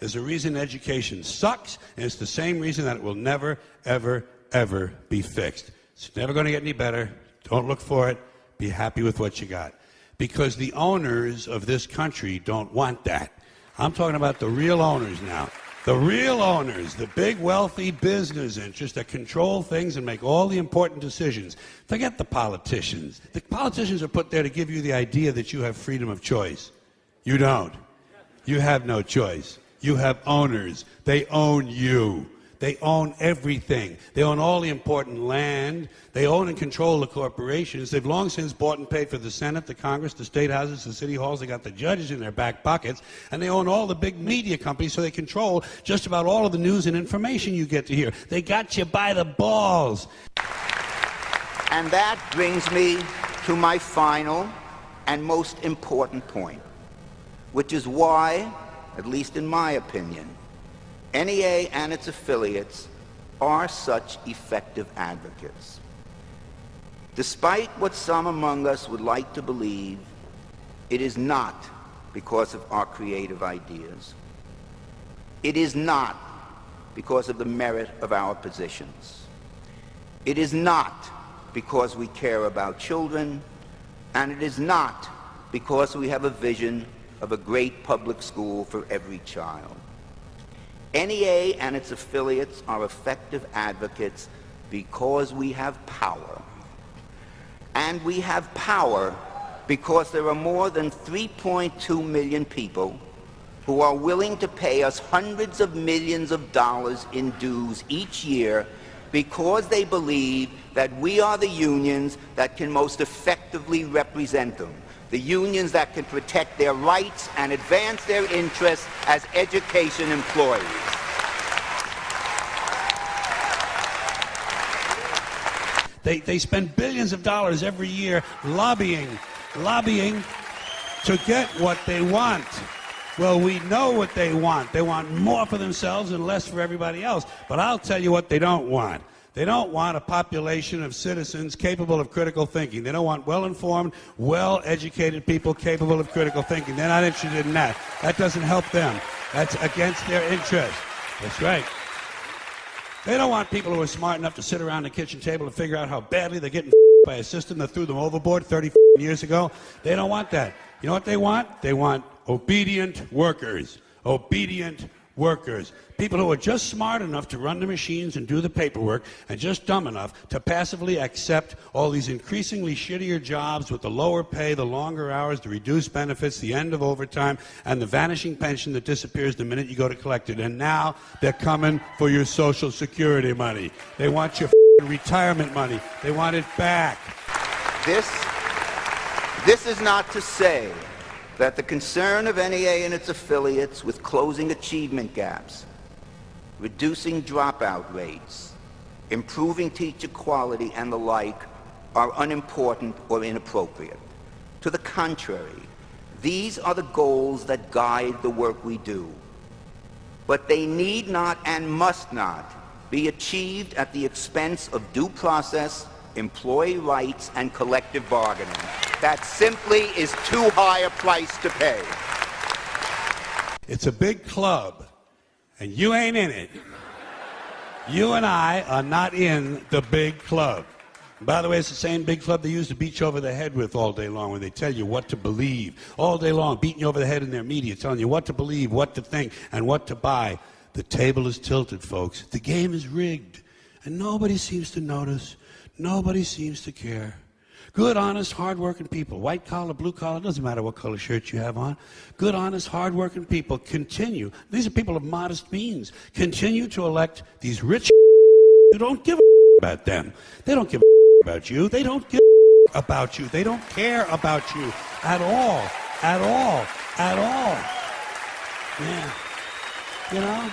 There's a reason education sucks, and it's the same reason that it will never, ever, ever be fixed. It's never going to get any better. Don't look for it. Be happy with what you got. Because the owners of this country don't want that. I'm talking about the real owners now. The real owners, the big wealthy business interests that control things and make all the important decisions. Forget the politicians. The politicians are put there to give you the idea that you have freedom of choice. You don't. You have no choice. You have owners. They own you. They own everything. They own all the important land. They own and control the corporations. They've long since bought and paid for the Senate, the Congress, the state houses, the city halls. They got the judges in their back pockets. And they own all the big media companies, so they control just about all of the news and information you get to hear. They got you by the balls. And that brings me to my final and most important point, which is why, at least in my opinion, NEA and its affiliates are such effective advocates. Despite what some among us would like to believe, it is not because of our creative ideas. It is not because of the merit of our positions. It is not because we care about children, and it is not because we have a vision of a great public school for every child. NEA and its affiliates are effective advocates because we have power. And we have power because there are more than 3.2 million people who are willing to pay us hundreds of millions of dollars in dues each year because they believe that we are the unions that can most effectively represent them. The unions that can protect their rights and advance their interests as education employees. They spend billions of dollars every year lobbying to get what they want. Well, we know what they want. They want more for themselves and less for everybody else. But I'll tell you what they don't want. They don't want a population of citizens capable of critical thinking. They don't want well-informed, well-educated people capable of critical thinking. They're not interested in that. That doesn't help them. That's against their interest. That's right. They don't want people who are smart enough to sit around the kitchen table and figure out how badly they're getting by a system that threw them overboard 30 years ago. They don't want that. You know what they want? They want obedient workers. Obedient workers. People who are just smart enough to run the machines and do the paperwork and just dumb enough to passively accept all these increasingly shittier jobs with the lower pay, the longer hours, the reduced benefits, the end of overtime, and the vanishing pension that disappears the minute you go to collect it. And now they're coming for your Social Security money. They want your retirement money. They want it back. This is not to say that the concern of NEA and its affiliates with closing achievement gaps, reducing dropout rates, improving teacher quality, and the like are unimportant or inappropriate. To the contrary, these are the goals that guide the work we do. But they need not and must not be achieved at the expense of due process, employee rights, and collective bargaining. That simply is too high a price to pay. It's a big club, and you ain't in it. You and I are not in the big club. And by the way, it's the same big club they use to beat you over the head with all day long when they tell you what to believe. All day long, beating you over the head in their media, telling you what to believe, what to think, and what to buy. The table is tilted, folks. The game is rigged, and nobody seems to notice. Nobody seems to care. Good, honest, hard-working people, white collar, blue collar, doesn't matter what color shirt you have on. Good, honest, hard-working people continue. These are people of modest means. Continue to elect these rich who don't give a about them. They don't give a about you. They don't give a about you. They don't care about you at all. At all. At all. Yeah. You know?